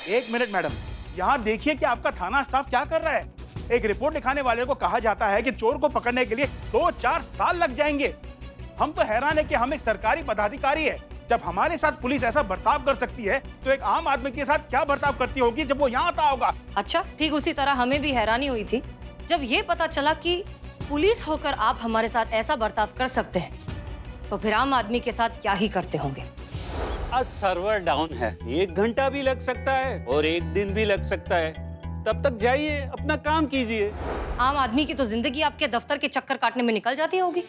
एक minute madam, यहाँ देखिए कि आपका थाना स्टाफ क्या कर रहा है। एक रिपोर्ट लिखाने वाले को कहा जाता है कि चोर को पकड़ने के लिए 2-4 साल लग जाएंगे। हम तो हैरान है कि हम एक सरकारी पदाधिकारी है, जब हमारे साथ पुलिस ऐसा बर्ताव कर सकती है तो एक आम आदमी के साथ क्या बर्ताव करती होगी जब वो यहाँ आता होगा। अच्छा, ठीक उसी तरह हमें भी हैरानी हुई थी जब ये पता चला कि पुलिस होकर आप हमारे साथ ऐसा बर्ताव कर सकते हैं, तो फिर आम आदमी के साथ क्या ही करते होंगे। आज सर्वर डाउन है, 1 घंटा भी लग सकता है और 1 दिन भी लग सकता है। तब तक जाइए, अपना काम कीजिए। आम आदमी की तो जिंदगी आपके दफ्तर के चक्कर काटने में निकल जाती होगी।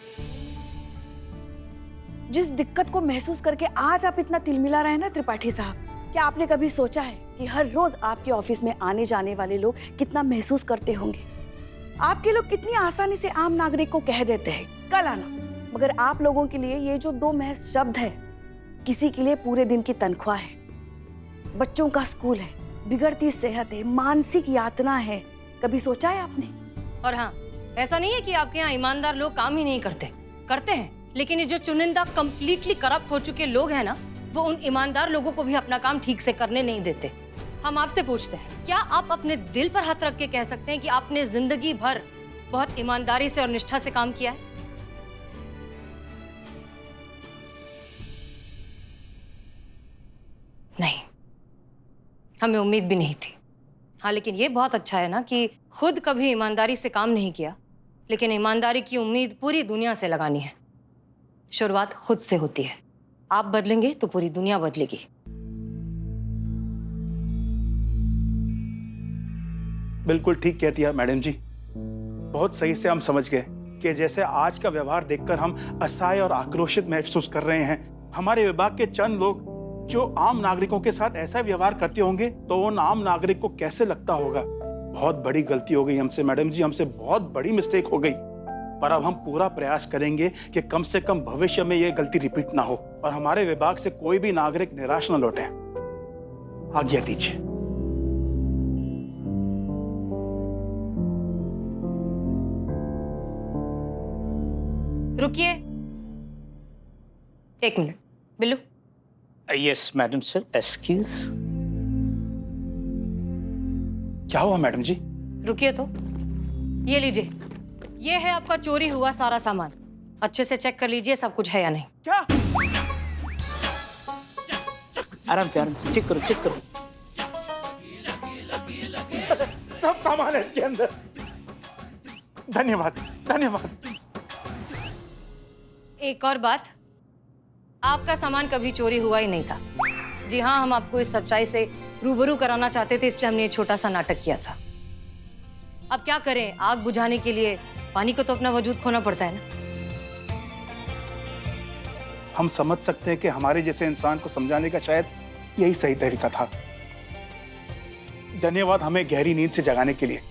जिस दिक्कत को महसूस करके आज आप इतना तिलमिला रहे हैं ना त्रिपाठी साहब, क्या आपने कभी सोचा है कि हर रोज आपके ऑफिस में आने जाने वाले लोग कितना महसूस करते होंगे? आपके लोग कितनी आसानी से आम नागरिक को कह देते हैं कल आना, मगर आप लोगों के लिए ये जो 2 महज शब्द है, किसी के लिए पूरे दिन की तनख्वाह है, बच्चों का स्कूल है, बिगड़ती सेहत है, मानसिक यातना है। कभी सोचा है आपने? और हाँ, ऐसा नहीं है कि आपके यहाँ ईमानदार लोग काम ही नहीं करते, करते हैं, लेकिन ये जो चुनिंदा कंप्लीटली करप्ट हो चुके लोग हैं ना, वो उन ईमानदार लोगों को भी अपना काम ठीक से करने नहीं देते। हम आपसे पूछते हैं, क्या आप अपने दिल पर हाथ रख के कह सकते हैं कि आपने जिंदगी भर बहुत ईमानदारी से और निष्ठा से काम किया है? नहीं, हमें उम्मीद भी नहीं थी। हाँ, लेकिन ये बहुत अच्छा है ना कि खुद कभी ईमानदारी से काम नहीं किया, लेकिन ईमानदारी की उम्मीद पूरी दुनिया से लगानी है। शुरुआत खुद से होती है। आप बदलेंगे तो पूरी दुनिया बदलेगी। बिल्कुल ठीक कहती है मैडम जी। बहुत सही से हम समझ गए कि जैसे आज का व्यवहार देखकर हम असहाय और आक्रोशित महसूस कर रहे हैं। हमारे विभाग के चंद लोग जो आम नागरिकों के साथ ऐसा व्यवहार करते होंगे तो उन आम नागरिक को कैसे लगता होगा। बहुत बड़ी गलती हो गई हमसे मैडम जी, हमसे बहुत बड़ी मिस्टेक हो गई। पर अब हम पूरा प्रयास करेंगे कि कम से कम भविष्य में ये गलती रिपीट ना हो और हमारे विभाग से कोई भी नागरिक निराश न लौटे। आज्ञा दीजिए। रुकिए, 1 minute. Billu. Yes madam sir, excuse. क्या हुआ मैडम जी? रुकिए तो, ये लीजिए, ये है आपका चोरी हुआ सारा सामान। अच्छे से चेक कर लीजिए सब कुछ है या नहीं। क्या? आराम से चेक करो, चेक करो। सब सामान है इसके अंदर। धन्यवाद, धन्यवाद। एक और बात, आपका सामान कभी चोरी हुआ ही नहीं था। जी हाँ, हम आपको इस सच्चाई से रूबरू कराना चाहते थे, इसलिए हमने ये छोटा सा नाटक किया था। अब क्या करें, आग बुझाने के लिए पानी को तो अपना वजूद खोना पड़ता है ना। हम समझ सकते हैं कि हमारे जैसे इंसान को समझाने का शायद यही सही तरीका था। धन्यवाद हमें गहरी नींद से जगाने के लिए।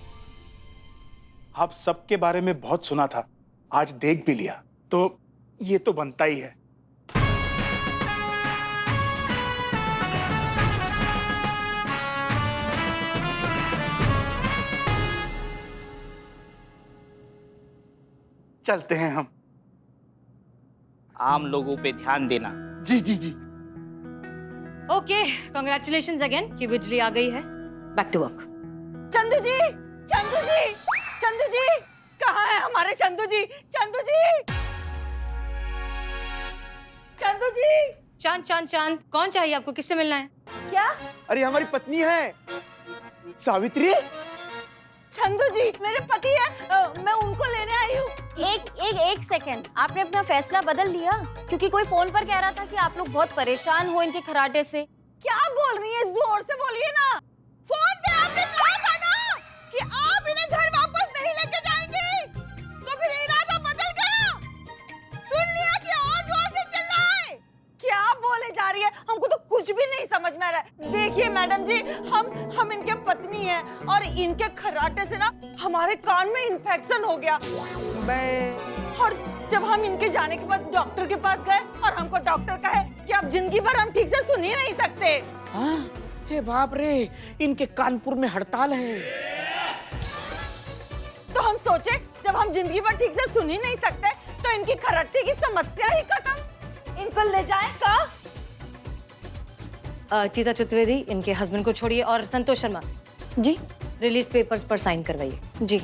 आप सबके बारे में बहुत सुना था, आज देख भी लिया, तो ये तो बनता ही है। चलते हैं हम। आम लोगों पे ध्यान देना। जी जी जी। ओके, कांग्रेचुलेशंस अगेन कि बिजली आ गई है। Back to work. Chandu ji, Chandu ji, Chandu ji, कहाँ है हमारे चंदू जी? चंदू जी, चंदू जी। चांद चांद चांद, कौन चाहिए आपको? किससे मिलना है? क्या? अरे हमारी पत्नी है सावित्री। चंदू जी मेरे पति है, मैं उनको लेने आई हूँ। एक सेकंड, आपने अपना फैसला बदल लिया? क्योंकि कोई फोन पर कह रहा था कि आप लोग बहुत परेशान हो इनके खर्राटे से। क्या बोल रही है? जोर से बोलिए ना। फोन पे आपने कहा था ना कि आप इन्हें घर वापस नहीं लेके जाएंगे, तो फिर इरादा बदल गया। सुन लिया कि और जोर से चिल्ला है। क्या बोले जा रही है? हमको तो कुछ भी नहीं समझ में आ रहा है। देखिए मैडम जी, हम इनके पत्नी हैं और इनके खर्राटे से ना हमारे कान में इन्फेक्शन हो गया। और जब हम इनके जाने के बाद डॉक्टर के पास गए और हमको डॉक्टर कहे कि आप जिंदगी भर हम ठीक से सुन ही नहीं सकते। हाँ, हे बाप रे, इनके कानपुर में हड़ताल है। तो हम सोचे जब हम जिंदगी भर ठीक से सुन ही नहीं सकते तो इनकी खर्राटे की समस्या ही खत्म। इनको ले जाएं का? चीता चतुर्वेदी, इनके हस्बैंड को छोड़िए और संतोष शर्मा जी रिलीज पेपर्स पर साइन करवाइए। जी,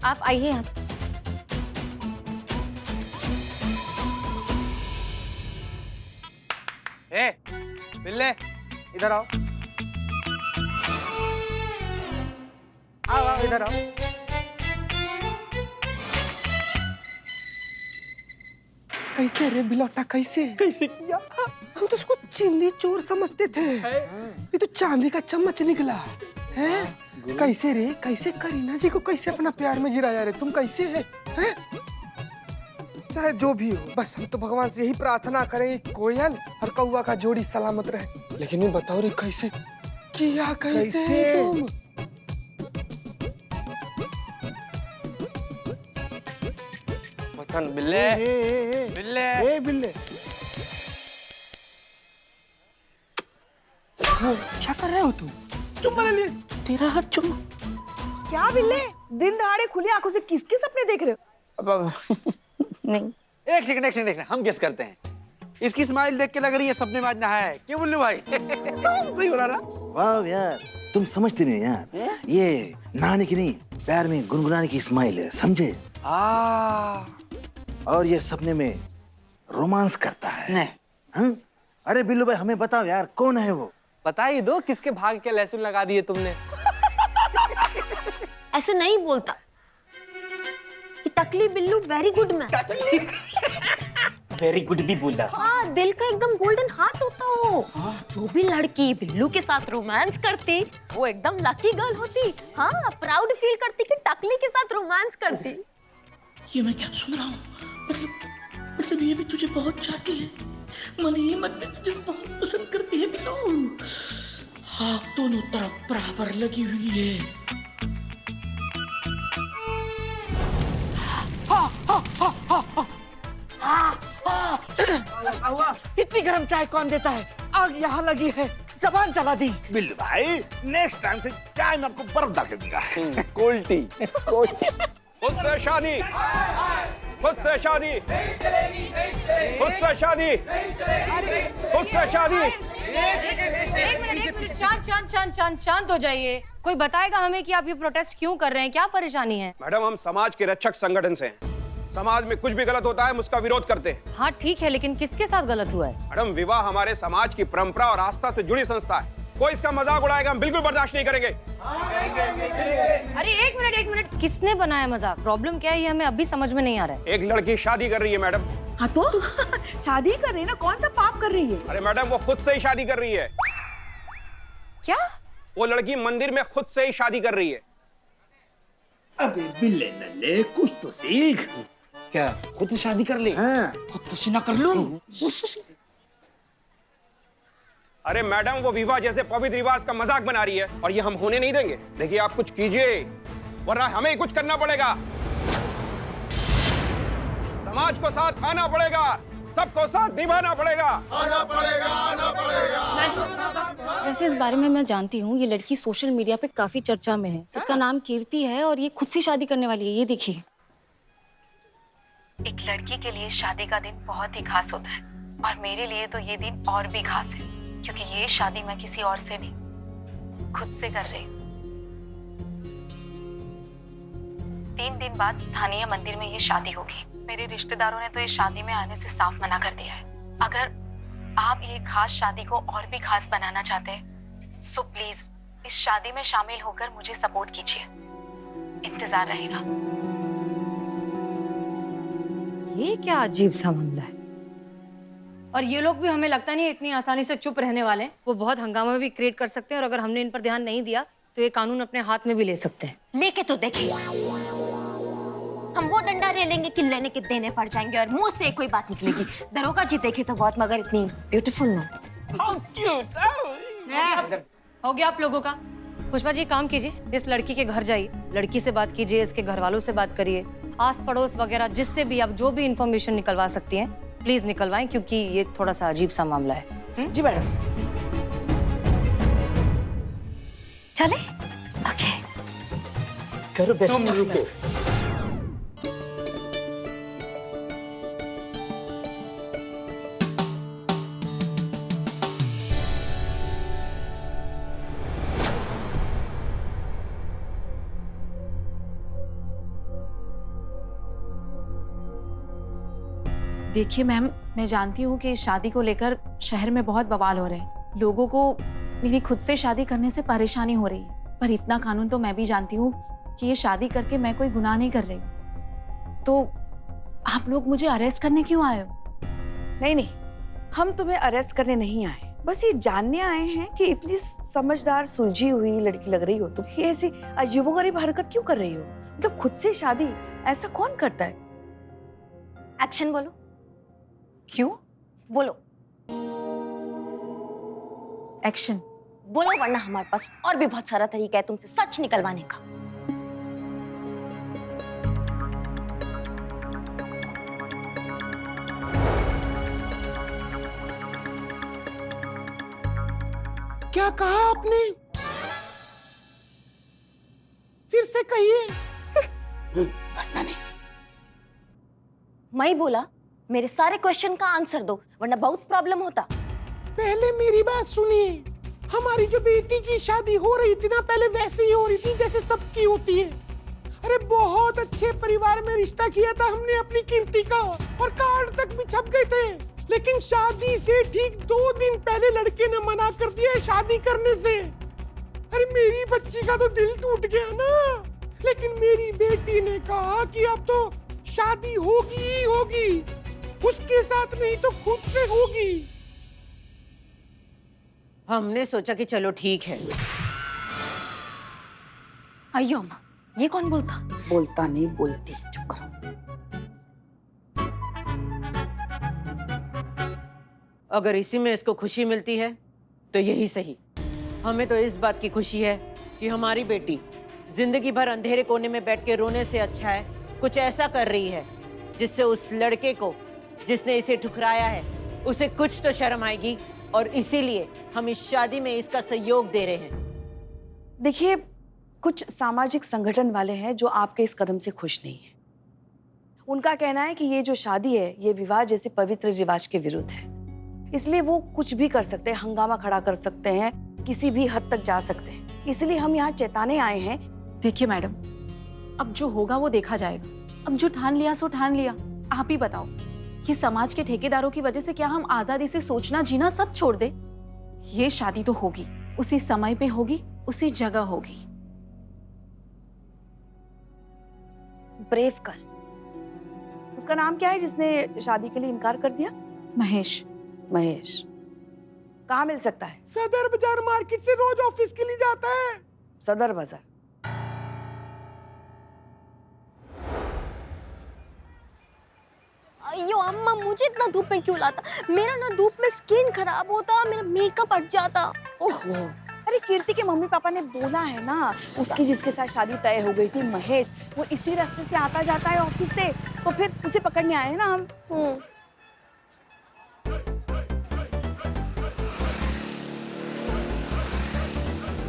आप आइए यहाँ। ए, बिल्ले, इधर आओ। आओ इधर आओ। कैसे रे बिलौटा, कैसे कैसे किया? हम तो उसको चिल्ली चोर समझते थे, ये तो चांदी का चम्मच निकला है। कैसे रे, कैसे करीना जी को कैसे अपना प्यार में गिराया रे? तुम कैसे है? चाहे जो भी हो, बस हम तो भगवान से यही प्रार्थना करें कि कोयल और कौवा का जोड़ी सलामत रहे। लेकिन ये बताओ रे, कैसे किया, कैसे तुम? बिल्ले, बिल्ले, बिल्ले, क्या कर रहे हो तुम? चुम्मा ले ली। तेरा हाथ चुम्मा। क्या बिल्ले, दिन दहाड़े खुली आंखों से किसके सपने देख रहे हो? नहीं, एक सेकंड हम गेस करते हैं। इसकी स्माइल देख के लग रही है सपने में आज नहाया है। क्यों बुल्लू भाई? सही हो रहा ना? वाह यार, तुम समझते नहीं यार, ये नहाने की नहीं, पैर में गुनगुनाने की स्माइल है, समझे? और ये सपने में रोमांस करता है। नहीं। हाँ? अरे बिल्लू भाई, हमें बताओ यार, कौन है वो? बता ही दो, किसके भाग के लहसुन लगा दिए तुमने? ऐसे नहीं बोलता। कि टकली Billu very good man. Very good भी बोला। हाँ, दिल का एकदम गोल्डन हार्ट होता हो। जो भी लड़की बिल्लू के साथ रोमांस करती, वो एकदम लकी गर्ल होती। हाँ, प्राउड फील करती कि टकली के साथ रोमांस करती। ये मैं क्या सुन रहा हूँ? मतलब ये भी तुझे बहुत चाहती है, मन ही मन में तुझे बहुत पसंद करती है बिल्लू। हाँ, दोनों तरफ बराबर लगी हुई है। इतनी गर्म चाय कौन देता है? आग यहाँ लगी है, जबान चला दी। बिल्लू भाई, नेक्स्ट टाइम से चाय में आपको बर्फ डाल के दूंगा। Cold T. खुद से शादी, खुद से शादी, खुद से शादी, खुद से शादी। एक मिनट, शांत हो जाइए। कोई बताएगा हमें कि आप ये प्रोटेस्ट क्यों कर रहे हैं? क्या परेशानी है? मैडम, हम समाज के रक्षक संगठन से हैं। समाज में कुछ भी गलत होता है, हम उसका विरोध करते हैं। हाँ ठीक है, लेकिन किसके साथ गलत हुआ है? मैडम, विवाह हमारे समाज की परंपरा और आस्था से जुड़ी संस्था है। कोई इसका मजाक उड़ाएगा, हम बिल्कुल बर्दाश्त नहीं करेंगे। अरे एक मिनट, किसने बनाया मजाक? प्रॉब्लम क्या है, ये हमें अभी समझ में नहीं आ रहा है। एक लड़की शादी कर रही है मैडम। हाँ तो शादी कर रही है ना, कौन सा पाप कर रही है? अरे मैडम, वो खुद से ही शादी कर रही है। क्या? वो लड़की मंदिर में खुद से ही शादी कर रही है। अबे बिल्ले नल्ले, कुछ तो सीख। क्या खुद से शादी कर ली? खुदकुशी ना कर लूं? अरे मैडम, वो विवाह जैसे पवित्र रिवाज का मजाक बना रही है और ये हम होने नहीं देंगे। देखिए, आप कुछ कीजिए, वरना हमें ही कुछ करना पड़ेगा। समाज को साथ आना पड़ेगा, सबको साथ निभाना पड़ेगा। आना पड़ेगा, आना पड़ेगा। वैसे इस बारे में मैं जानती हूँ, ये लड़की सोशल मीडिया पे काफी चर्चा में है। इसका नाम कीर्ति है और ये खुद से शादी करने वाली है। ये देखिए। एक लड़की के लिए शादी का दिन बहुत ही खास होता है और मेरे लिए तो ये दिन और भी खास है, क्योंकि ये शादी मैं किसी और से नहीं, खुद से कर रही हूँ। 3 दिन बाद स्थानीय मंदिर में ये शादी होगी। मेरे रिश्तेदारों ने तो ये शादी में आने से साफ मना कर दिया है। अगर आप ये खास शादी को और भी खास बनाना चाहते हैं, सो प्लीज इस शादी में शामिल होकर मुझे सपोर्ट कीजिए। इंतजार रहेगा। ये क्या अजीब सा मामला है? और ये लोग भी, हमें लगता नहीं है इतनी आसानी से चुप रहने वाले हैं। वो बहुत हंगामा भी क्रिएट कर सकते हैं और अगर हमने इन पर ध्यान नहीं दिया तो ये कानून अपने हाथ में भी ले सकते हैं। लेके तो देखिए, हम वो डंडा ले लेंगे कि लेने के देने पड़ जाएंगे और मुंह से कोई बात निकलेगी। दरोगा जी देखे तो बहुत, मगर इतनी ब्यूटीफुल ना। हो गया आप लोगों का। पुष्पा जी, काम कीजिए, इस लड़की के घर जाइए, लड़की से बात कीजिए, इसके घर वालों से बात करिए, आस पड़ोस वगैरह जिससे भी आप जो भी इंफॉर्मेशन निकलवा सकती हैं प्लीज निकलवाएं, क्योंकि ये थोड़ा सा अजीब सा मामला है। जी मैडम। चले? ओके। करो बेस्ट। रुको। देखिए मैम, मैं जानती हूँ कि इस शादी को लेकर शहर में बहुत बवाल हो रहे हैं। लोगों को मेरी खुद से शादी करने से परेशानी हो रही है, पर इतना कानून तो मैं भी जानती हूँ कि ये शादी करके मैं कोई गुनाह नहीं कर रही। तो आप लोग मुझे अरेस्ट करने क्यों आए हो? नहीं नहीं, हम तुम्हें अरेस्ट करने नहीं आए, बस ये जानने आए हैं कि इतनी समझदार सुलझी हुई लड़की लग रही हो तुम, ये ऐसी अजीबोगरीब हरकत क्यों कर रही हो? मतलब खुद से शादी ऐसा कौन करता है? एक्शन बोलो। क्यों बोलो? एक्शन बोलो, वरना हमारे पास और भी बहुत सारा तरीका है तुमसे सच निकलवाने का। क्या कहा आपने? फिर से कहिए। हंसना नहीं। मैं ही बोला, मेरे सारे क्वेश्चन का आंसर दो, वरना बहुत प्रॉब्लम होता। पहले मेरी बात सुनिए। हमारी जो बेटी की शादी हो रही थी ना, पहले वैसे ही हो रही थी जैसे सबकी होती है। अरे बहुत अच्छे परिवार में रिश्ता किया था हमने अपनी कीर्ति का, और कार्ड तक भी छप गए थे। लेकिन शादी से ठीक 2 दिन पहले लड़के ने मना कर दिया शादी करने से। अरे मेरी बच्ची का तो दिल टूट गया ना। लेकिन मेरी बेटी ने कहा कि अब तो शादी होगी ही होगी, उसके साथ नहीं तो खुद से होगी। हमने सोचा कि चलो ठीक है। अयो अम्मा, ये कौन बोलता? बोलता नहीं, बोलती। चुप करो। अगर इसी में इसको खुशी मिलती है तो यही सही। हमें तो इस बात की खुशी है कि हमारी बेटी जिंदगी भर अंधेरे कोने में बैठ के रोने से अच्छा है कुछ ऐसा कर रही है जिससे उस लड़के को जिसने इसे ठुकराया है उसे कुछ तो शर्म आएगी, और इसीलिए हम इस शादी में इसका सहयोग दे रहे हैं। देखिए, कुछ सामाजिक संगठन वाले हैं जो आपके इस कदम से खुश नहीं है। उनका कहना है कि ये जो शादी है ये विवाह जैसे पवित्र रिवाज के विरुद्ध है, इसलिए वो कुछ भी कर सकते हैं, हंगामा खड़ा कर सकते हैं, किसी भी हद तक जा सकते हैं। इसलिए हम यहाँ चेताने आए हैं। देखिए मैडम, अब जो होगा वो देखा जाएगा। अब जो ठान लिया सो ठान लिया। आप ही बताओ, ये समाज के ठेकेदारों की वजह से क्या हम आजादी से सोचना जीना सब छोड़ दे? ये शादी तो होगी, उसी समय पे होगी, उसी जगह होगी। Brave girl. उसका नाम क्या है जिसने शादी के लिए इनकार कर दिया? महेश। महेश। कहाँ मिल सकता है? सदर बाजार मार्केट से रोज ऑफिस के लिए जाता है। सदर बाजार। अयो अम्मा, मुझे इतना धूप में क्यों लाता? मेरा ना धूप में स्किन खराब होता, मेरा मेकअप हट जाता। ओहो, अरे कीर्ति के मम्मी पापा ने बोला है ना, उसकी जिसके साथ शादी तय हो गई थी महेश, वो इसी रास्ते से आता जाता है ऑफिस से, तो फिर उसे पकड़ने आए हैं ना हम।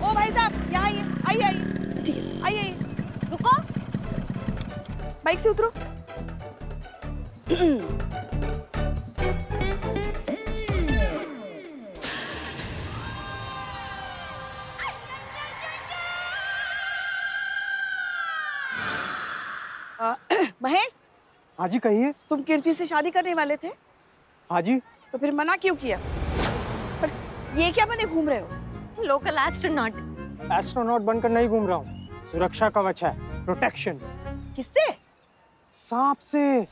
ओ भाई साहब, यहाँ आइए, आइए आइए। ठीक है, आइए आइए। रुको, बाइक से उतरो। महेश। हाँ जी, कहिए। तुम कीर्ति से शादी करने वाले थे? हाँ जी। तो फिर मना क्यों किया? पर ये क्या बने घूम रहे हो? Local astronaut. एस्ट्रोनॉट बनकर नहीं घूम रहा हूँ, सुरक्षा कवच है, प्रोटेक्शन। किससे? सांप से।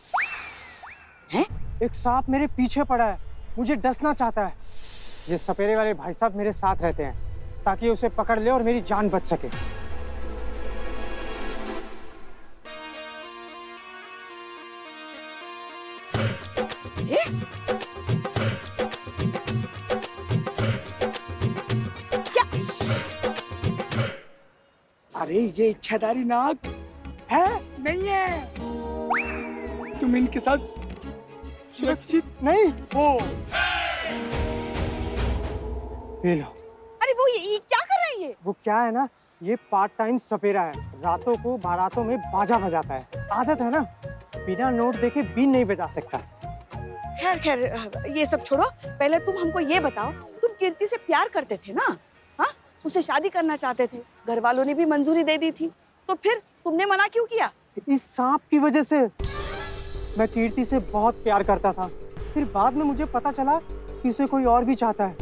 हैं? एक सांप मेरे पीछे पड़ा है, मुझे डसना चाहता है। ये सपेरे वाले भाई साहब मेरे साथ रहते हैं ताकि उसे पकड़ ले और मेरी जान बच सके। अरे ये इच्छाधारी नाग है नहीं है? तुम इनके साथ सुरक्षित नहीं हो। ये लो। अरे वो ये क्या कर रहा है ये? वो क्या है ना, ये पार्ट टाइम सपेरा है, रातों को बारातों में बाजा बजाता है। आदत है ना, बिना नोट देके बीन नहीं बजा सकता। खैर खैर, ये सब छोड़ो, पहले तुम हमको ये बताओ, तुम कीर्ति से प्यार करते थे ना? हाँ, उससे शादी करना चाहते थे, घर वालों ने भी मंजूरी दे दी थी, तो फिर तुमने मना क्यों किया? इस सांप की वजह से। मैं कीर्ति से बहुत प्यार करता था। फिर बाद में मुझे पता चला कि उसे कोई और भी चाहता है।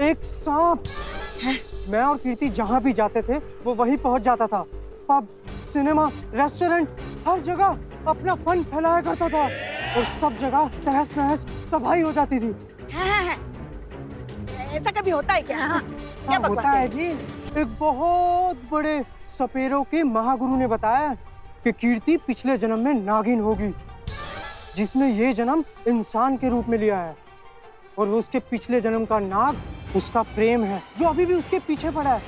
एक सांप। मैं और कीर्ति जहाँ भी जाते थे वो वहीं पहुँच जाता था। पब, सिनेमा, रेस्टोरेंट, हर जगह अपना फन फैलाया करता था और सब जगह तहस नहस तबाही हो जाती थी। ऐसा कभी होता है क्या? क्या होता बकवास है जी। एक बहुत बड़े सपेरों के महागुरु ने बताया कि कीर्ति पिछले जन्म में नागिन होगी, जिसने ये जन्म इंसान के रूप में लिया है और उसके पिछले जन्म का नाग उसका प्रेम है, जो अभी भी उसके पीछे पड़ा है।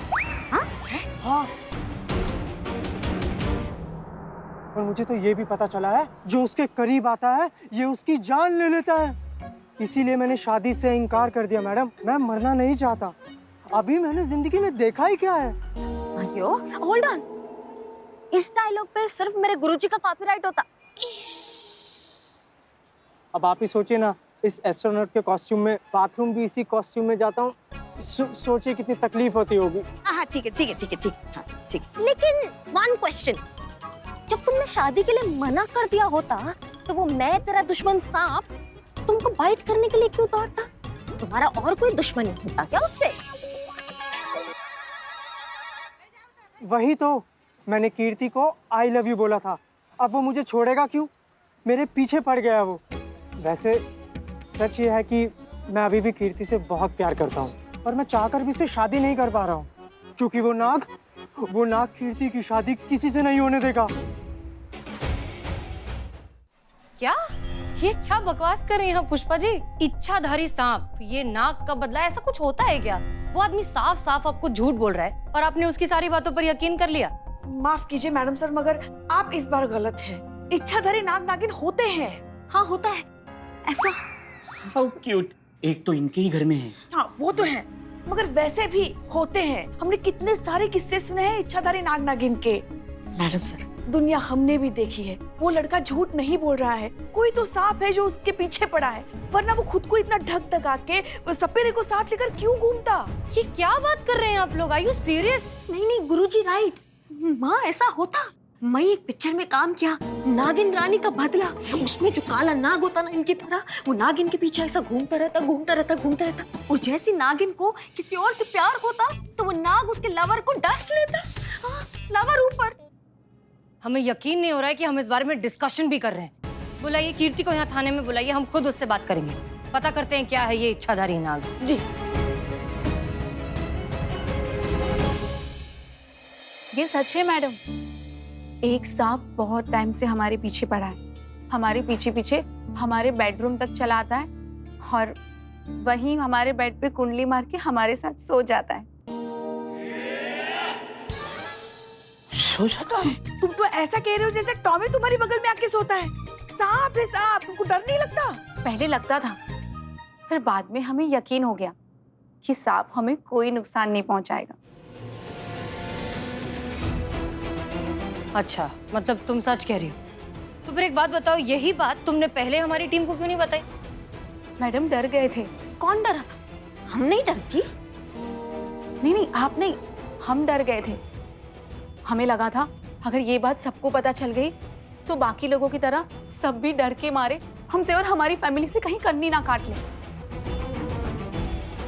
हाँ। और मुझे तो ये भी पता चला है जो उसके करीब आता है ये उसकी जान ले लेता है। इसीलिए मैंने शादी से इनकार कर दिया मैडम। मैं मरना नहीं चाहता। अभी मैंने जिंदगी में देखा ही क्या है। अयो, होल्ड ऑन। इस डायलॉग पे सिर्फ मेरे गुरुजी का कॉपीराइट होता। अब आप ही सोचिए ना, इस एस्ट्रोनॉट के कॉस्ट्यूम में बाथरूम भी इसी कॉस्ट्यूम में जाता हूँ। सोचिए कितनी तकलीफ होती होगी। हाँ ठीक है ठीक है ठीक है ठीक हाँ ठीक। लेकिन वन क्वेश्चन, जब तुमने शादी के लिए मना कर दिया होता तो वो मैं तेरा दुश्मन सांप तुमको बाइट करने के लिए क्यों दौड़ता? तुम्हारा और कोई दुश्मन नहीं होता क्या उससे? वही तो मैंने कीर्ति को आई लव यू बोला था। अब वो मुझे छोड़ेगा क्यों? मेरे पीछे पड़ गया वो। वैसे सच ये है कि मैं अभी भी कीर्ति से बहुत प्यार करता हूँ, पर मैं चाहकर भी उससे शादी नहीं कर पा रहा हूँ क्योंकि वो नाग कीर्ति की शादी किसी से नहीं होने देगा। क्या ये क्या बकवास कर रहे हैं पुष्पा जी? इच्छाधारी सांप, ये नाग का बदला, ऐसा कुछ होता है क्या? वो आदमी साफ साफ आपको झूठ बोल रहा है और आपने उसकी सारी बातों पर यकीन कर लिया। माफ कीजिए मैडम सर, मगर आप इस बार गलत हैं। इच्छाधारी नाग नागिन होते हैं। हाँ होता है ऐसा। How cute. एक तो इनके ही घर में है। हाँ वो तो है, मगर वैसे भी होते हैं। हमने कितने सारे किस्से सुने हैं इच्छाधारी नाग नागिन के। मैडम सर, दुनिया हमने भी देखी है। वो लड़का झूठ नहीं बोल रहा है। कोई तो सांप है जो उसके पीछे पड़ा है, वरना वो खुद को इतना ढक ढका के सपेरे को साथ लेकर क्यों घूमता? ये क्या बात कर रहे हैं आप लोग? Are you serious? नहीं गुरुजी राइट। माँ ऐसा होता। मैं एक पिक्चर में काम किया, नागिन रानी का बदला। उसमें जो काला नाग होता ना इनकी तरह, वो नागिन के पीछे ऐसा घूमता रहता। और जैसी नागिन को किसी और से प्यार होता तो वो नाग उसके लवर को डस लेता। लवर ऊपर। हमें यकीन नहीं हो रहा है कि हम इस बारे में डिस्कशन भी कर रहे हैं। बुलाइए कीर्ति को यहाँ थाने में बुलाइए, हम खुद उससे बात करेंगे। पता करते हैं क्या है ये इच्छाधारी नाग। जी। ये सच है मैडम। एक सांप बहुत टाइम से हमारे पीछे पड़ा है। हमारे पीछे पीछे हमारे बेडरूम तक चला आता है और वहीं हमारे बेड पे कुंडली मार के हमारे साथ सो जाता है। सो जाता है? तुम तो ऐसा कह रहे हो जैसे टॉमी तुम्हारी बगल में आके सोता है। सांप है सांप, तुमको डर नहीं लगता? पहले लगता था, फिर बाद में हमें यकीन हो गया कि सांप हमें कोई नुकसान नहीं पहुंचाएगा। अच्छा, मतलब तुम सच कह रही हो? तो फिर एक बात बताओ, यही बात तुमने पहले हमारी टीम को क्यों नहीं बताई? मैडम डर गए थे। कौन डरा था? हम नहीं डरती। नहीं आप नहीं, हम डर गए थे। हमें लगा था अगर ये बात सबको पता चल गई तो बाकी लोगों की तरह सब भी डर के मारे हमसे और हमारी फैमिली से कहीं कन्नी ना काट ले।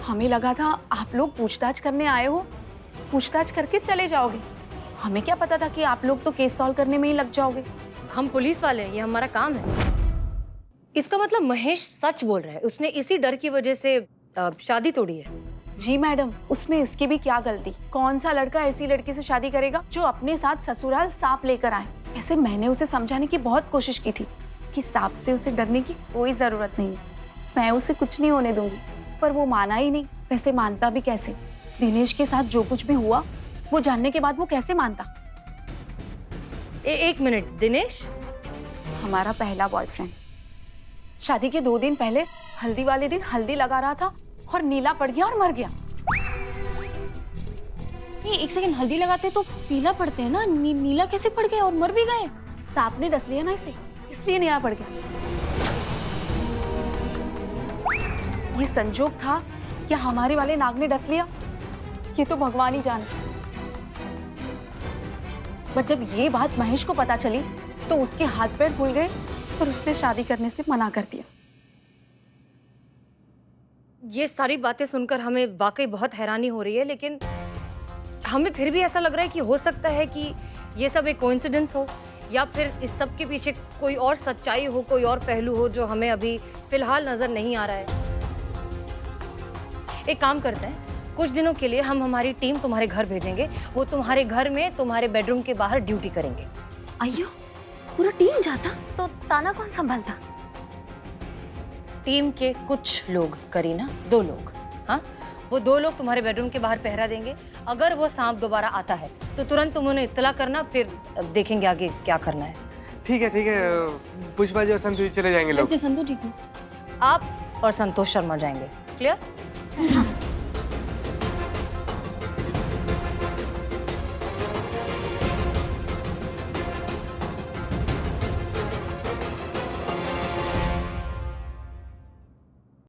हमें लगा था आप लोग पूछताछ करने आए हो, पूछताछ करके चले जाओगे। हमें क्या पता था कि आप लोग तो केस सॉल्व करने में ही लग जाओगे। हम पुलिस वाले हैं, ये हमारा काम है। इसका मतलब महेश सच बोल रहा है, उसने इसी डर की वजह से शादी तोड़ी है। जी मैडम, उसमें इसकी भी क्या गलती? कौन सा लड़का ऐसी लड़की से शादी करेगा जो अपने साथ ससुराल सांप लेकर आए? ऐसे मैंने उसे समझाने की बहुत कोशिश की थी कि सांप से उसे डरने की कोई जरूरत नहीं है, मैं उसे कुछ नहीं होने दूंगी, पर वो माना ही नहीं। वैसे मानता भी कैसे? दिनेश के साथ जो कुछ भी हुआ वो जानने के बाद वो कैसे मानता? एक मिनट, दिनेश हमारा पहला बॉयफ्रेंड। शादी के 2 दिन पहले हल्दी वाले दिन हल्दी लगा रहा था और नीला पड़ गया और मर गया। ये एक सेकंड, हल्दी लगाते तो पीला पड़ते हैं ना, नीला कैसे पड़ गया और मर भी गए? सांप ने डस लिया ना इसे, इसलिए नीला पड़ गया। ये संजोग था या हमारे वाले नाग ने डस लिया, ये तो भगवान ही जाने। पर जब ये बात महेश को पता चली तो उसके हाथ पैर फूल गए और उससे शादी करने से मना कर दिया। ये सारी बातें सुनकर हमें वाकई बहुत हैरानी हो रही है, लेकिन हमें फिर भी ऐसा लग रहा है कि हो सकता है कि ये सब एक कोइंसिडेंस हो, या फिर इस सब के पीछे कोई और सच्चाई हो, कोई और पहलू हो जो हमें अभी फिलहाल नजर नहीं आ रहा है। एक काम करते हैं, कुछ दिनों के लिए हम हमारी टीम तुम्हारे घर भेजेंगे। वो तुम्हारे घर में तुम्हारे बेडरूम के बाहर ड्यूटी करेंगे। अयो, पूरा टीम जाता तो ताना कौन संभालता? टीम के कुछ लोग, करीना, 2 लोग, हाँ, वो 2 लोग तुम्हारे बेडरूम के बाहर पहरा देंगे। अगर वो सांप दोबारा आता है तो तुरंत तुम उन्हें इत्तला करना, फिर देखेंगे आगे क्या करना है। ठीक है, पुष्पा जी और संतोष चले जाएंगे लोग। संतोष ठीक है। आप और संतोष शर्मा जाएंगे। क्लियर?